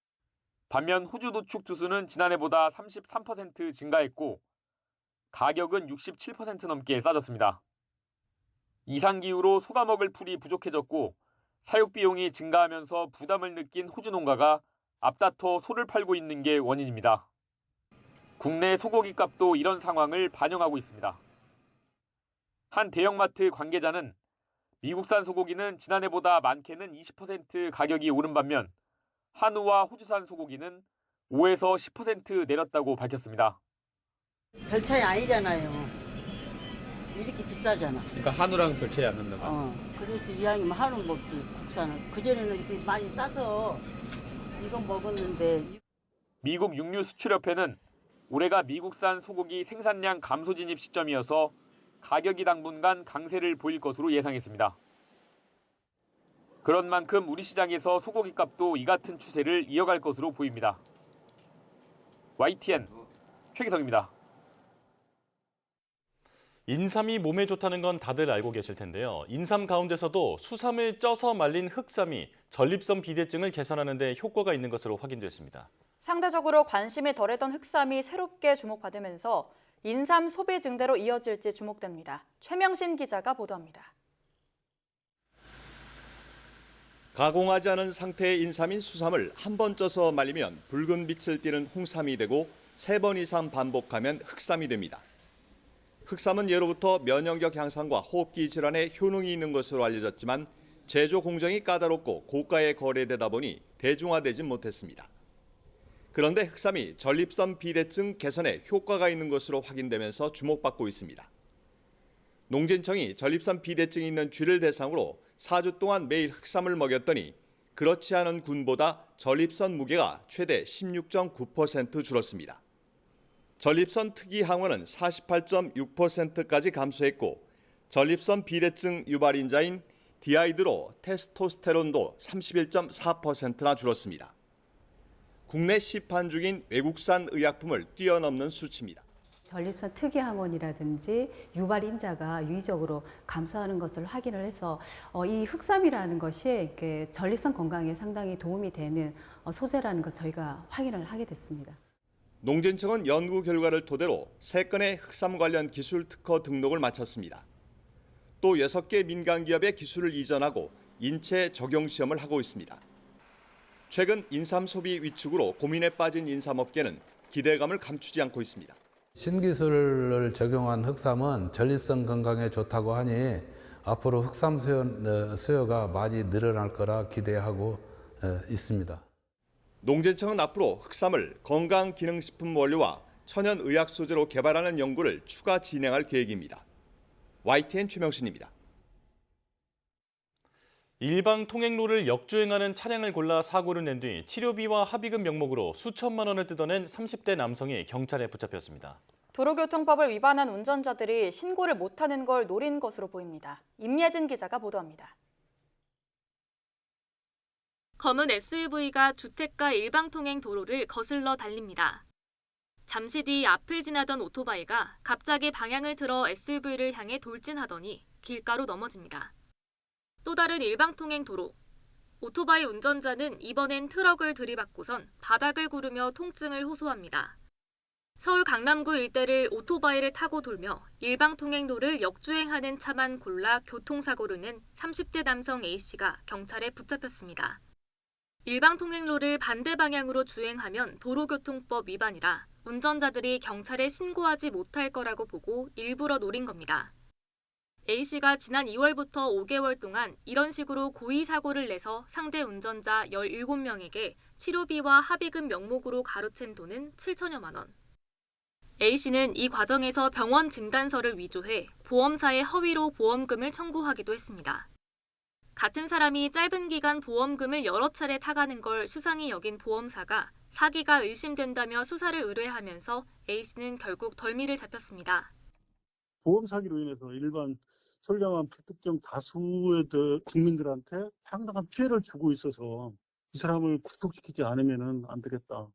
반면 호주 도축 주수는 지난해보다 33% 증가했고 가격은 67% 넘게 싸졌습니다. 이상기후로 소가 먹을 풀이 부족해졌고 사육 비용이 증가하면서 부담을 느낀 호주 농가가 앞다퉈 소를 팔고 있는 게 원인입니다. 국내 소고기 값도 이런 상황을 반영하고 있습니다. 한 대형마트 관계자는 미국산 소고기는 지난해보다 많게는 20% 가격이 오른 반면 한우와 호주산 소고기는 5에서 10% 내렸다고 밝혔습니다. 별 차이 아니잖아요. 이렇게 비싸잖아. 그러니까 한우랑 별 차이 안 난다 봐. 그래서 이왕이면 한우 먹지 국산은. 그전에는 이렇게 많이 싸서 이거 먹었는데. 미국 육류 수출협회는 올해가 미국산 소고기 생산량 감소 진입 시점이어서 가격이 당분간 강세를 보일 것으로 예상했습니다. 그런 만큼 우리 시장에서 소고기 값도 이 같은 추세를 이어갈 것으로 보입니다. YTN 최기성입니다. 인삼이 몸에 좋다는 건 다들 알고 계실 텐데요. 인삼 가운데서도 수삼을 쪄서 말린 흑삼이 전립선 비대증을 개선하는 데 효과가 있는 것으로 확인됐습니다. 상대적으로 관심이 덜했던 흑삼이 새롭게 주목받으면서 인삼 소비 증대로 이어질지 주목됩니다. 최명신 기자가 보도합니다. 가공하지 않은 상태의 인삼인 수삼을 한 번 쪄서 말리면 붉은 빛을 띠는 홍삼이 되고 3번 이상 반복하면 흑삼이 됩니다. 흑삼은 예로부터 면역력 향상과 호흡기 질환에 효능이 있는 것으로 알려졌지만 제조 공정이 까다롭고 고가에 거래되다 보니 대중화되지 못했습니다. 그런데 흑삼이 전립선 비대증 개선에 효과가 있는 것으로 확인되면서 주목받고 있습니다. 농진청이 전립선 비대증이 있는 쥐를 대상으로 4주 동안 매일 흑삼을 먹였더니 그렇지 않은 군보다 전립선 무게가 최대 16.9% 줄었습니다. 전립선 특이 항원은 48.6%까지 감소했고 전립선 비대증 유발인자인 디하이드로 테스토스테론도 31.4%나 줄었습니다. 국내 시판 중인 외국산 의약품을 뛰어넘는 수치입니다. 전립선 특이 항원이라든지 유발 인자가 유의적으로 감소하는 것을 확인을 해서 이 흑삼이라는 것이 이렇게 전립선 건강에 상당히 도움이 되는 소재라는 것 저희가 확인을 하게 됐습니다. 농진청은 연구 결과를 토대로 3건의 흑삼 관련 기술 특허 등록을 마쳤습니다. 또 6개 민간 기업에 기술을 이전하고 인체 적용 시험을 하고 있습니다. 최근 인삼 소비 위축으로 고민에 빠진 인삼업계는 기대감을 감추지 않고 있습니다. 신기술을 적용한 흑삼은 전립선 건강에 좋다고 하니 앞으로 흑삼 수요가 많이 늘어날 거라 기대하고 있습니다. 농진청은 앞으로 흑삼을 건강기능식품 원료와 천연의학 소재로 개발하는 연구를 추가 진행할 계획입니다. YTN 최명신입니다. 일방 통행로를 역주행하는 차량을 골라 사고를 낸 뒤 치료비와 합의금 명목으로 수천만 원을 뜯어낸 30대 남성이 경찰에 붙잡혔습니다. 도로교통법을 위반한 운전자들이 신고를 못하는 걸 노린 것으로 보입니다. 임예진 기자가 보도합니다. 검은 SUV가 주택가 일방통행 도로를 거슬러 달립니다. 잠시 뒤 앞을 지나던 오토바이가 갑자기 방향을 틀어 SUV를 향해 돌진하더니 길가로 넘어집니다. 또 다른 일방통행 도로. 오토바이 운전자는 이번엔 트럭을 들이받고선 바닥을 구르며 통증을 호소합니다. 서울 강남구 일대를 오토바이를 타고 돌며 일방통행로를 역주행하는 차만 골라 교통사고를 낸 30대 남성 A씨가 경찰에 붙잡혔습니다. 일방통행로를 반대 방향으로 주행하면 도로교통법 위반이라 운전자들이 경찰에 신고하지 못할 거라고 보고 일부러 노린 겁니다. A씨가 지난 2월부터 5개월 동안 이런 식으로 고의 사고를 내서 상대 운전자 17명에게 치료비와 합의금 명목으로 가로챈 돈은 7천여만 원. A씨는 이 과정에서 병원 진단서를 위조해 보험사에 허위로 보험금을 청구하기도 했습니다. 같은 사람이 짧은 기간 보험금을 여러 차례 타가는 걸 수상히 여긴 보험사가 사기가 의심된다며 수사를 의뢰하면서 A씨는 결국 덜미를 잡혔습니다. 보험 사기로 인해서 일반 선량한 불특정 다수의 국민들한테 상당한 피해를 주고 있어서 이 사람을 구속시키지 않으면 안 되겠다.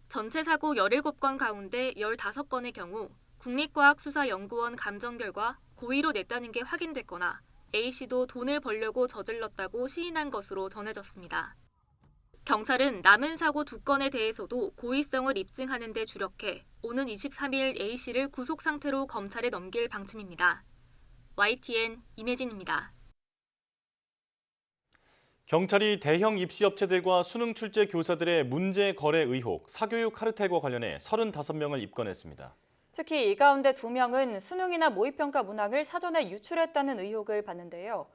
전체 사고 17건 가운데 15건의 경우 국립과학수사연구원 감정 결과 고의로 냈다는 게 확인됐거나 A씨도 돈을 벌려고 저질렀다고 시인한 것으로 전해졌습니다. 경찰은 남은 사고 2건에 대해서도 고의성을 입증하는 데 주력해 오는 23일 A씨를 구속 상태로 검찰에 넘길 방침입니다. YTN 임혜진입니다. 경찰이 대형 입시업체들과 수능 출제 교사들의 문제 거래 의혹, 사교육 카르텔과 관련해 35명을 입건했습니다. 특히 이 가운데 2명은 수능이나 모의평가 문항을 사전에 유출했다는 의혹을 받는데요.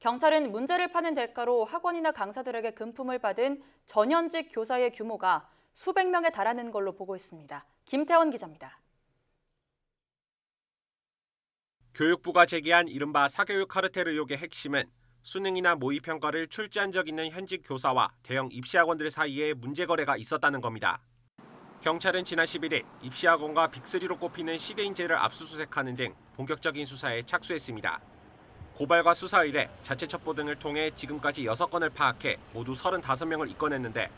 경찰은 문제를 파는 대가로 학원이나 강사들에게 금품을 받은 전현직 교사의 규모가 수백 명에 달하는 걸로 보고 있습니다. 김태원 기자입니다. 교육부가 제기한 이른바 사교육 카르텔 의혹의 핵심은 수능이나 모의평가를 출제한 적 있는 현직 교사와 대형 입시학원들 사이에 문제 거래가 있었다는 겁니다. 경찰은 지난 11일 입시학원과 빅3로 꼽히는 시대인재를 압수수색하는 등 본격적인 수사에 착수했습니다. 고발과 수사 의뢰, 자체 첩보 등을 통해 지금까지 6건을 파악해 모두 35명을 입건했는데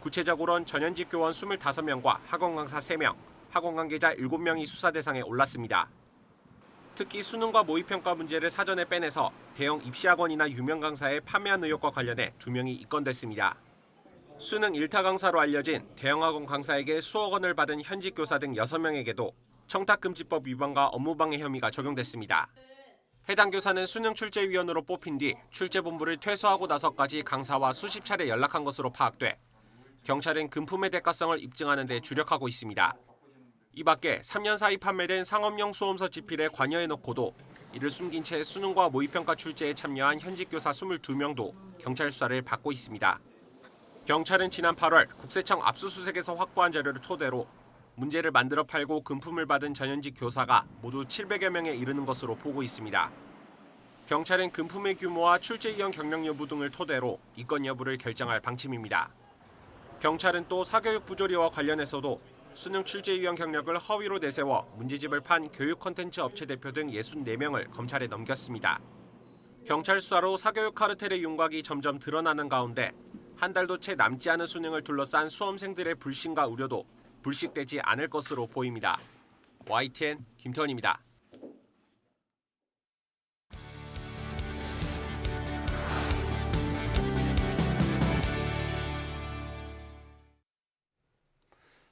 구체적으로는 전현직 교원 25명과 학원 강사 3명, 학원 관계자 7명이 수사 대상에 올랐습니다. 특히 수능과 모의평가 문제를 사전에 빼내서 대형 입시학원이나 유명 강사의 판매한 의혹과 관련해 2명이 입건됐습니다. 수능 1타 강사로 알려진 대형학원 강사에게 수억 원을 받은 현직 교사 등 6명에게도 청탁금지법 위반과 업무방해 혐의가 적용됐습니다. 해당 교사는 수능 출제위원으로 뽑힌 뒤 출제본부를 퇴소하고 나서까지 강사와 수십 차례 연락한 것으로 파악돼 경찰은 금품의 대가성을 입증하는 데 주력하고 있습니다. 이 밖에 3년 사이 판매된 상업용 수험서 지필에 관여해놓고도 이를 숨긴 채 수능과 모의평가 출제에 참여한 현직 교사 22명도 경찰 수사를 받고 있습니다. 경찰은 지난 8월 국세청 압수수색에서 확보한 자료를 토대로 문제를 만들어 팔고 금품을 받은 전현직 교사가 모두 700여 명에 이르는 것으로 보고 있습니다. 경찰은 금품의 규모와 출제위원 경력 여부 등을 토대로 이건 여부를 결정할 방침입니다. 경찰은 또 사교육 부조리와 관련해서도 수능 출제위원 경력을 허위로 내세워 문제집을 판 교육 콘텐츠 업체 대표 등 64명을 검찰에 넘겼습니다. 경찰 수사로 사교육 카르텔의 윤곽이 점점 드러나는 가운데 한 달도 채 남지 않은 수능을 둘러싼 수험생들의 불신과 우려도 불식되지 않을 것으로 보입니다. YTN 김태원입니다.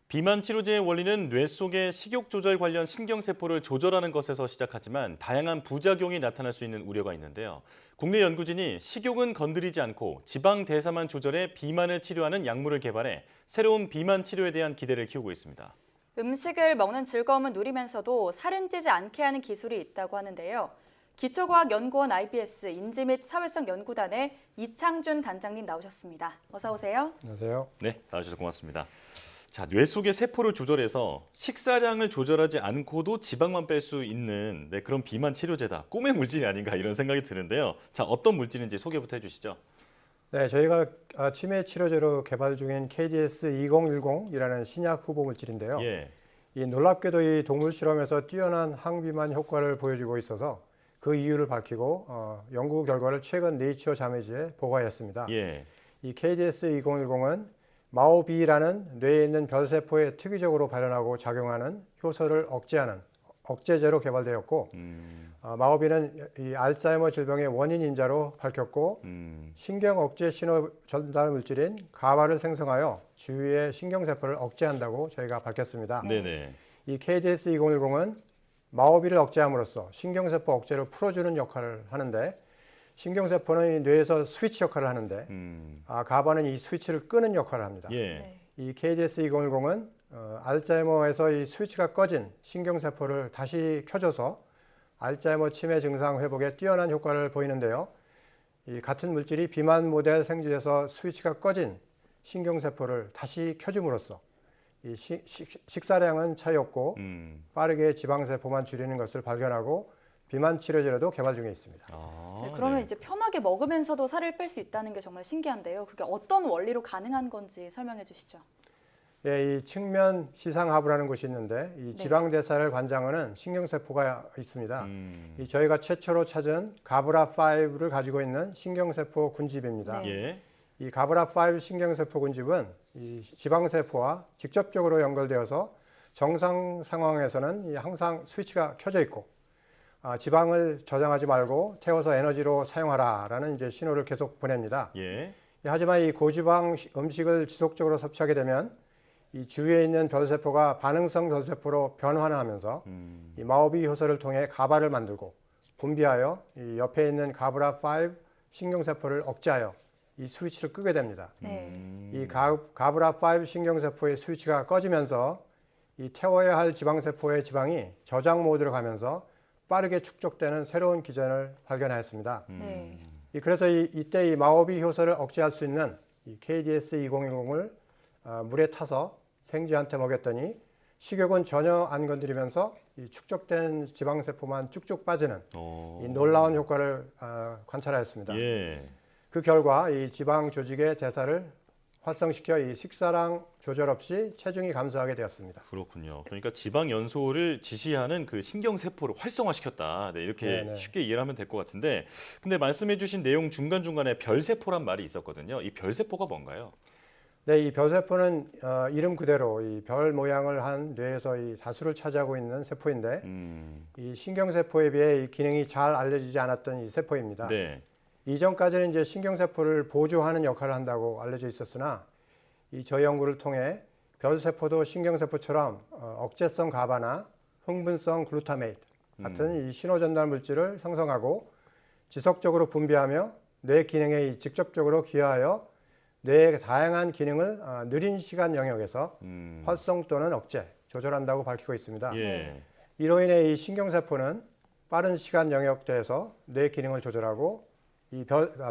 비만 치료제의 원리는 뇌 속의 식욕 조절 관련 신경세포를 조절하는 것에서 시작하지만 다양한 부작용이 나타날 수 있는 우려가 있는데요. 국내 연구진이 식욕은 건드리지 않고 지방 대사만 조절해 비만을 치료하는 약물을 개발해 새로운 비만 치료에 대한 기대를 키우고 있습니다. 음식을 먹는 즐거움을 누리면서도 살은 찌지 않게 하는 기술이 있다고 하는데요. 기초과학연구원 IBS 인지 및 사회성 연구단의 이창준 단장님 나오셨습니다. 어서 오세요. 안녕하세요. 네, 나와주셔서 고맙습니다. 자, 뇌 속의 세포를 조절해서 식사량을 조절하지 않고도 지방만 뺄 수 있는 그런 비만 치료제다. 꿈의 물질이 아닌가 이런 생각이 드는데요. 자, 어떤 물질인지 소개부터 해주시죠. 네, 저희가 치매 치료제로 개발 중인 KDS-2010이라는 신약 후보 물질인데요. 예. 이 놀랍게도 이 동물 실험에서 뛰어난 항비만 효과를 보여주고 있어서 그 이유를 밝히고 연구 결과를 최근 네이처 자매지에 보고하였습니다. 예. 이 KDS-2010은 마오비라는 뇌에 있는 별세포에 특이적으로 발현하고 작용하는 효소를 억제하는 억제제로 개발되었고 마오비는 이 알츠하이머 질병의 원인 인자로 밝혔고 신경 억제 신호 전달 물질인 가바를 생성하여 주위의 신경세포를 억제한다고 저희가 밝혔습니다. 네네. 이 KDS-2010은 마오비를 억제함으로써 신경세포 억제를 풀어주는 역할을 하는데 신경세포는 뇌에서 스위치 역할을 하는데 가바는 이 스위치를 끄는 역할을 합니다. 예. 이 KDS-2010은 알츠하이머에서 이 스위치가 꺼진 신경세포를 다시 켜줘서 알츠하이머 치매 증상 회복에 뛰어난 효과를 보이는데요. 이 같은 물질이 비만 모델 생쥐에서 스위치가 꺼진 신경세포를 다시 켜줌으로써 이 식사량은 차이 없고 빠르게 지방세포만 줄이는 것을 발견하고 비만 치료제로도 개발 중에 있습니다. 네, 그러면 이제 편하게 먹으면서도 살을 뺄 수 있다는 게 정말 신기한데요. 그게 어떤 원리로 가능한 건지 설명해 주시죠. 이 측면 시상하부라는 곳이 있는데 이 지방대사를 관장하는 신경세포가 있습니다. 저희가 최초로 찾은 가브라5를 가지고 있는 신경세포 군집입니다. 예. 이 가브라5 신경세포 군집은 이 지방세포와 직접적으로 연결되어서 정상 상황에서는 항상 스위치가 켜져 있고 지방을 저장하지 말고 태워서 에너지로 사용하라라는 이제 신호를 계속 보냅니다. 예. 하지만 이 고지방 음식을 지속적으로 섭취하게 되면 이 주위에 있는 별세포가 반응성 별세포로 변환하면서 이 마오비 효소를 통해 가바를 만들고 분비하여 이 옆에 있는 가브라5 신경세포를 억제하여 이 스위치를 끄게 됩니다. 이 가브라5 신경세포의 스위치가 꺼지면서 이 태워야 할 지방세포의 지방이 저장 모드로 가면서 빠르게 축적되는 새로운 기전을 발견하였습니다. 그래서 이때 이 마오비 효소를 억제할 수 있는 이 KDS-2010을 물에 타서 생쥐한테 먹였더니 식욕은 전혀 안 건드리면서 이 축적된 지방세포만 쭉쭉 빠지는 이 놀라운 효과를 관찰하였습니다. 예. 그 결과 이 지방 조직의 대사를 활성시켜 이 식사량 조절 없이 체중이 감소하게 되었습니다. 그렇군요. 그러니까 지방 연소를 지시하는 그 신경세포를 활성화시켰다. 네, 이렇게 네네. 쉽게 이해를 하면 될 것 같은데, 근데 말씀해 주신 내용 중간중간에 별세포란 말이 있었거든요. 이 별세포가 뭔가요? 네, 이 별세포는 이름 그대로 이 별 모양을 한 뇌에서 이 다수를 차지하고 있는 세포인데 이 신경세포에 비해 이 기능이 잘 알려지지 않았던 이 세포입니다. 네. 이전까지는 이제 신경세포를 보조하는 역할을 한다고 알려져 있었으나 저희 연구를 통해 별세포도 신경세포처럼 억제성 가바나 흥분성 글루타메이트, 같은 이 신호 전달 물질을 생성하고 지속적으로 분비하며 뇌 기능에 직접적으로 기여하여 뇌의 다양한 기능을 느린 시간 영역에서 활성 또는 억제, 조절한다고 밝히고 있습니다. 예. 이로 인해 이 신경세포는 빠른 시간 영역대에서 뇌 기능을 조절하고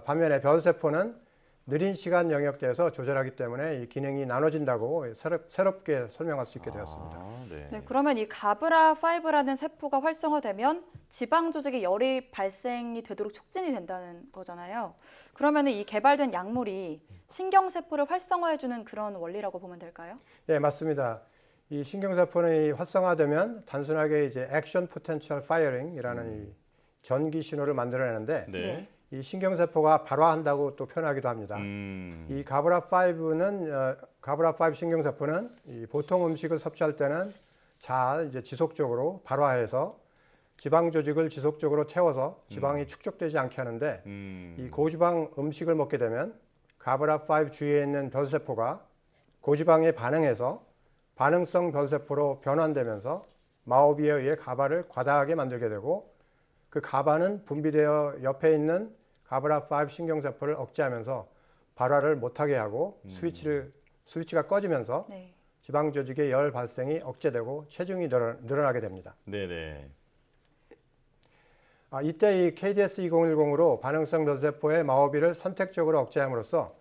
반면에 별세포는 느린 시간 영역대에서 조절하기 때문에 이 기능이 나눠진다고 새롭게 설명할 수 있게 되었습니다. 네, 그러면 이 가브라5라는 세포가 활성화되면 지방 조직에 열이 발생이 되도록 촉진이 된다는 거잖아요. 그러면 이 개발된 약물이 신경세포를 활성화해주는 그런 원리라고 보면 될까요? 예, 맞습니다. 이 신경세포는 활성화되면 단순하게 이제 액션 포텐셜 파이어링이라는 이 전기 신호를 만들어내는데 네. 이 신경세포가 발화한다고 또 표현하기도 합니다. 이 가브라5 신경세포는 이 보통 음식을 섭취할 때는 잘 이제 지속적으로 발화해서 지방 조직을 지속적으로 태워서 지방이 축적되지 않게 하는데 이 고지방 음식을 먹게 되면 가브라5 주위에 있는 별세포가 고지방에 반응해서 반응성 별세포로 변환되면서 마오비에 의해 가바를 과다하게 만들게 되고 그 가바는 분비되어 옆에 있는 가브라5 신경세포를 억제하면서 발화를 못하게 하고 스위치가 꺼지면서 지방 조직의 열 발생이 억제되고 체중이 늘어나게 됩니다. 네네. 이때 이 KDS-2010으로 반응성 별세포의 마오비를 선택적으로 억제함으로써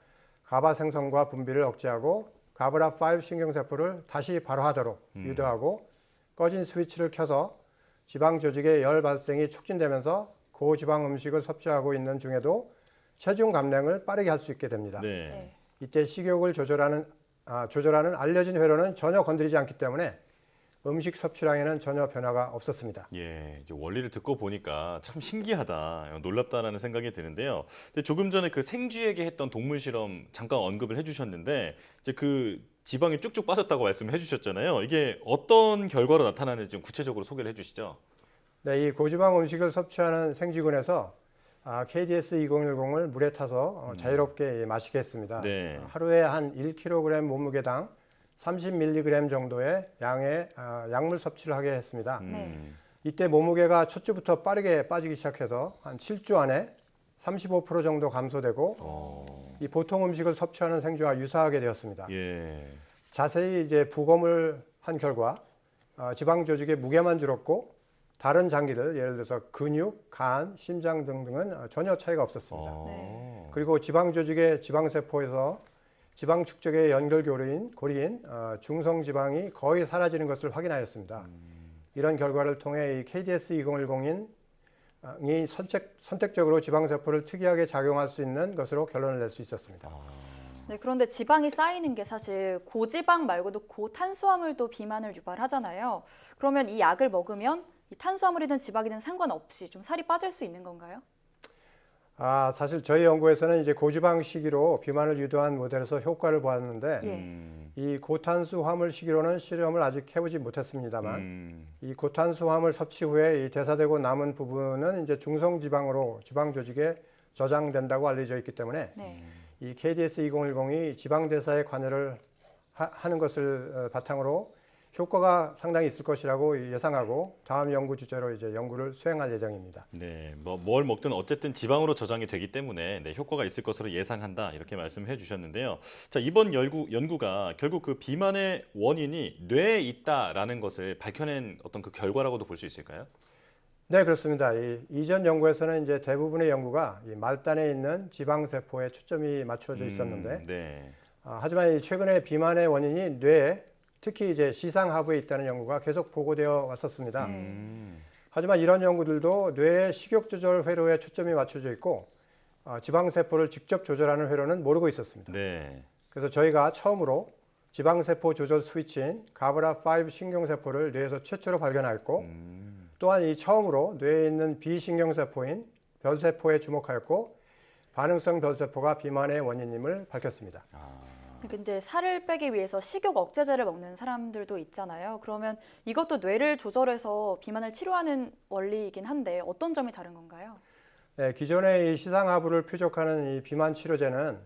가바 생성과 분비를 억제하고 가브라5 신경세포를 다시 발화하도록 유도하고 꺼진 스위치를 켜서 지방 조직의 열 발생이 촉진되면서 고지방 음식을 섭취하고 있는 중에도 체중 감량을 빠르게 할 수 있게 됩니다. 네. 이때 식욕을 조절하는 알려진 회로는 전혀 건드리지 않기 때문에 음식 섭취량에는 전혀 변화가 없었습니다. 예, 이제 원리를 듣고 보니까 참 신기하다, 놀랍다라는 생각이 드는데요. 근데 조금 전에 그 생쥐에게 했던 동물 실험 잠깐 언급을 해주셨는데 이제 그 지방이 쭉쭉 빠졌다고 말씀을 해주셨잖아요. 이게 어떤 결과로 나타나는지 좀 구체적으로 소개를 해주시죠. 네, 이 고지방 음식을 섭취하는 생쥐군에서 KDS-2010을 물에 타서 자유롭게 마시게 했습니다. 네. 하루에 한 1kg 몸무게당 30mg 정도의 양의 약물 섭취를 하게 했습니다. 이때 몸무게가 첫 주부터 빠르게 빠지기 시작해서 한 7주 안에 35% 정도 감소되고 이 보통 음식을 섭취하는 생쥐와 유사하게 되었습니다. 예. 자세히 이제 부검을 한 결과 지방 조직의 무게만 줄었고 다른 장기들 예를 들어서 근육, 간, 심장 등등은 전혀 차이가 없었습니다. 그리고 지방 조직의 지방세포에서 지방 축적의 연결 고리인 중성 지방이 거의 사라지는 것을 확인하였습니다. 이런 결과를 통해 이 KDS-2010이 선택적으로 지방세포를 특이하게 작용할 수 있는 것으로 결론을 낼 수 있었습니다. 네, 그런데 지방이 쌓이는 게 사실 고지방 말고도 고탄수화물도 비만을 유발하잖아요. 그러면 이 약을 먹으면 이 탄수화물이든 지방이든 상관없이 좀 살이 빠질 수 있는 건가요? 사실 저희 연구에서는 이제 고지방 시기로 비만을 유도한 모델에서 효과를 보았는데 이 고탄수화물 시기로는 실험을 아직 해보지 못했습니다만 이 고탄수화물 섭취 후에 이 대사되고 남은 부분은 이제 중성 지방으로 지방 조직에 저장된다고 알려져 있기 때문에 이 KDS-2010이 지방 대사에 관여를 하는 것을 바탕으로 효과가 상당히 있을 것이라고 예상하고 다음 연구 주제로 이제 연구를 수행할 예정입니다. 네, 뭘 먹든 어쨌든 지방으로 저장이 되기 때문에 효과가 있을 것으로 예상한다 이렇게 말씀해 주셨는데요. 자, 이번 연구가 결국 그 비만의 원인이 뇌에 있다라는 것을 밝혀낸 어떤 그 결과라고도 볼 수 있을까요? 네, 그렇습니다. 이전 연구에서는 이제 대부분의 연구가 이 말단에 있는 지방 세포에 초점이 맞춰져 있었는데, 하지만 최근에 비만의 원인이 뇌에 특히 이제 시상하부에 있다는 연구가 계속 보고되어 왔었습니다. 하지만 이런 연구들도 뇌의 식욕 조절 회로에 초점이 맞춰져 있고 지방세포를 직접 조절하는 회로는 모르고 있었습니다. 네. 그래서 저희가 처음으로 지방세포 조절 스위치인 가브라5 신경세포를 뇌에서 최초로 발견하였고 또한 이 처음으로 뇌에 있는 비신경세포인 별세포에 주목하였고 반응성 별세포가 비만의 원인임을 밝혔습니다. 근데 살을 빼기 위해서 식욕 억제제를 먹는 사람들도 있잖아요. 그러면 이것도 뇌를 조절해서 비만을 치료하는 원리이긴 한데 어떤 점이 다른 건가요? 네, 기존의 이 시상하부를 표적하는 이 비만 치료제는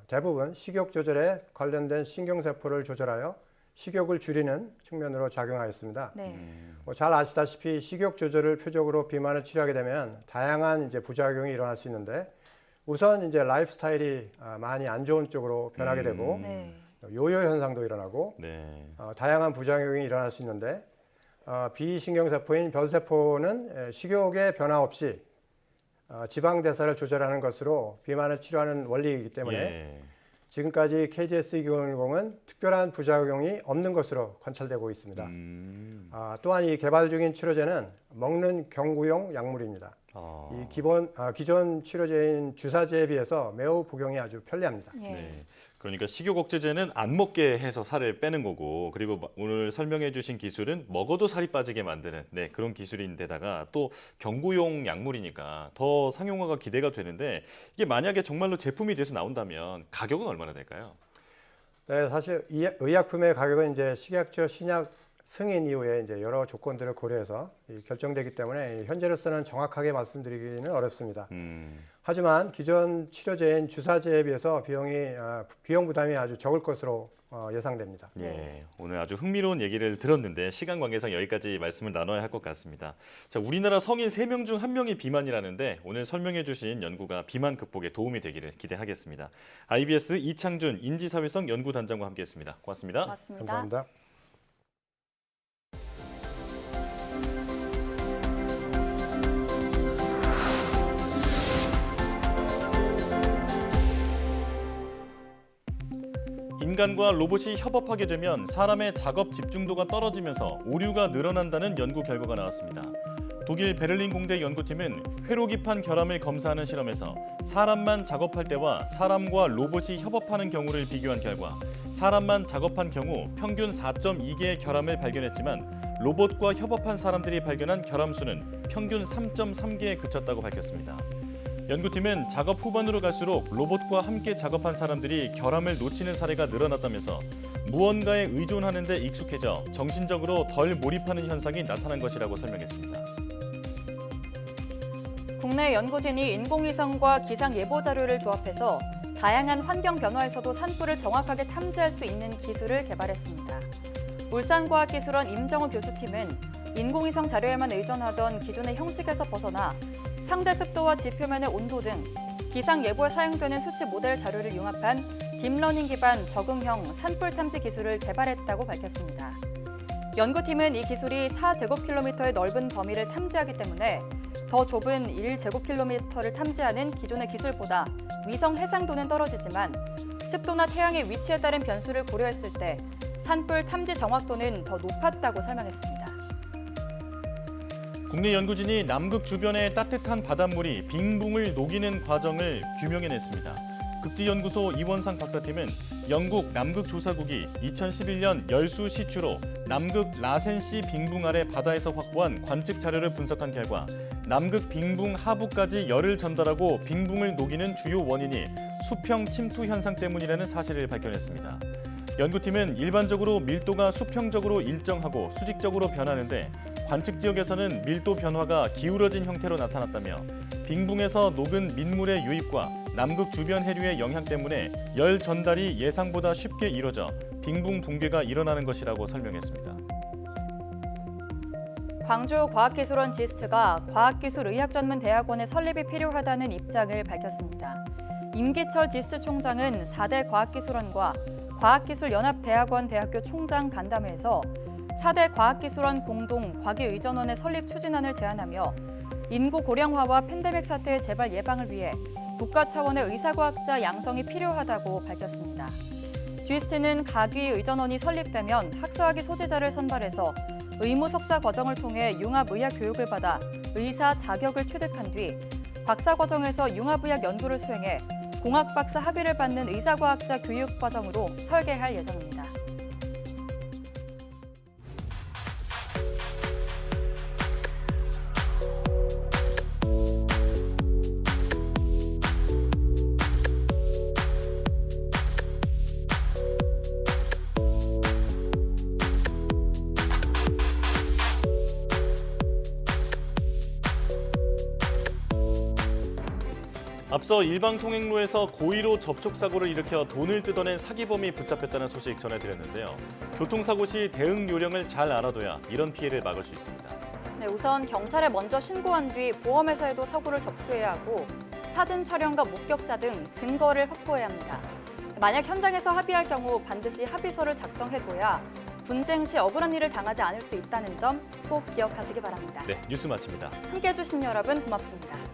대부분 식욕 조절에 관련된 신경세포를 조절하여 식욕을 줄이는 측면으로 작용하였습니다. 네. 잘 아시다시피 식욕 조절을 표적으로 비만을 치료하게 되면 다양한 이제 부작용이 일어날 수 있는데 우선 이제 라이프 스타일이 많이 안 좋은 쪽으로 변하게 되고 요요 현상도 일어나고 다양한 부작용이 일어날 수 있는데 비신경세포인 별세포는 식욕의 변화 없이 지방 대사를 조절하는 것으로 비만을 치료하는 원리이기 때문에 지금까지 KDS-2010은 특별한 부작용이 없는 것으로 관찰되고 있습니다. 또한 이 개발 중인 치료제는 먹는 경구용 약물입니다. 이 기존 치료제인 주사제에 비해서 매우 복용이 아주 편리합니다. 네. 그러니까 식욕 억제제는 안 먹게 해서 살을 빼는 거고, 그리고 오늘 설명해 주신 기술은 먹어도 살이 빠지게 만드는 그런 기술인데다가 또 경구용 약물이니까 더 상용화가 기대가 되는데, 이게 만약에 정말로 제품이 돼서 나온다면 가격은 얼마나 될까요? 네, 사실 의약품의 가격은 이제 식약처 신약 승인 이후에 이제 여러 조건들을 고려해서 결정되기 때문에 현재로서는 정확하게 말씀드리기는 어렵습니다. 하지만 기존 치료제인 주사제에 비해서 비용 부담이 아주 적을 것으로 예상됩니다. 오늘 아주 흥미로운 얘기를 들었는데 시간 관계상 여기까지 말씀을 나눠야 할 것 같습니다. 자, 우리나라 성인 3명 중 1명이 비만이라는데 오늘 설명해 주신 연구가 비만 극복에 도움이 되기를 기대하겠습니다. IBS 이창준 인지사회성 연구단장과 함께했습니다. 고맙습니다. 감사합니다. 인간과 로봇이 협업하게 되면 사람의 작업 집중도가 떨어지면서 오류가 늘어난다는 연구 결과가 나왔습니다. 독일 베를린 공대 연구팀은 회로 기판 결함을 검사하는 실험에서 사람만 작업할 때와 사람과 로봇이 협업하는 경우를 비교한 결과 사람만 작업한 경우 평균 4.2개의 결함을 발견했지만 로봇과 협업한 사람들이 발견한 결함 수는 평균 3.3개에 그쳤다고 밝혔습니다. 연구팀은 작업 후반으로 갈수록 로봇과 함께 작업한 사람들이 결함을 놓치는 사례가 늘어났다면서 무언가에 의존하는 데 익숙해져 정신적으로 덜 몰입하는 현상이 나타난 것이라고 설명했습니다. 국내 연구진이 인공위성과 기상 예보 자료를 조합해서 다양한 환경 변화에서도 산불을 정확하게 탐지할 수 있는 기술을 개발했습니다. 울산과학기술원 임정우 교수팀은 인공위성 자료에만 의존하던 기존의 형식에서 벗어나 상대 습도와 지표면의 온도 등 기상 예보에 사용되는 수치 모델 자료를 융합한 딥러닝 기반 적응형 산불 탐지 기술을 개발했다고 밝혔습니다. 연구팀은 이 기술이 4제곱킬로미터의 넓은 범위를 탐지하기 때문에 더 좁은 1제곱킬로미터를 탐지하는 기존의 기술보다 위성 해상도는 떨어지지만 습도나 태양의 위치에 따른 변수를 고려했을 때 산불 탐지 정확도는 더 높았다고 설명했습니다. 국내 연구진이 남극 주변의 따뜻한 바닷물이 빙붕을 녹이는 과정을 규명해냈습니다. 극지연구소 이원상 박사팀은 영국 남극조사국이 2011년 열수 시추로 남극 라센시 빙붕 아래 바다에서 확보한 관측 자료를 분석한 결과 남극 빙붕 하부까지 열을 전달하고 빙붕을 녹이는 주요 원인이 수평 침투 현상 때문이라는 사실을 밝혀냈습니다. 연구팀은 일반적으로 밀도가 수평적으로 일정하고 수직적으로 변하는데 관측 지역에서는 밀도 변화가 기울어진 형태로 나타났다며 빙붕에서 녹은 민물의 유입과 남극 주변 해류의 영향 때문에 열 전달이 예상보다 쉽게 이뤄져 빙붕 붕괴가 일어나는 것이라고 설명했습니다. 광주과학기술원 지스트가 과학기술의학전문대학원의 설립이 필요하다는 입장을 밝혔습니다. 임기철 지스트 총장은 4대 과학기술원과 과학기술연합대학원 대학교 총장 간담회에서 4대 과학기술원 공동 과기의전원의 설립 추진안을 제안하며 인구 고령화와 팬데믹 사태의 재발 예방을 위해 국가 차원의 의사과학자 양성이 필요하다고 밝혔습니다. GIST는 과기의전원이 설립되면 학사학위 소지자를 선발해서 의무 석사 과정을 통해 융합의학 교육을 받아 의사 자격을 취득한 뒤 박사 과정에서 융합의학 연구를 수행해 공학박사 학위를 받는 의사과학자 교육 과정으로 설계할 예정입니다. 앞서 일방통행로에서 고의로 접촉사고를 일으켜 돈을 뜯어낸 사기범이 붙잡혔다는 소식 전해드렸는데요. 교통사고 시 대응 요령을 잘 알아둬야 이런 피해를 막을 수 있습니다. 네, 우선 경찰에 먼저 신고한 뒤 보험회사에도 사고를 접수해야 하고 사진 촬영과 목격자 등 증거를 확보해야 합니다. 만약 현장에서 합의할 경우 반드시 합의서를 작성해둬야 분쟁 시 억울한 일을 당하지 않을 수 있다는 점 꼭 기억하시기 바랍니다. 네, 뉴스 마칩니다. 함께해 주신 여러분 고맙습니다.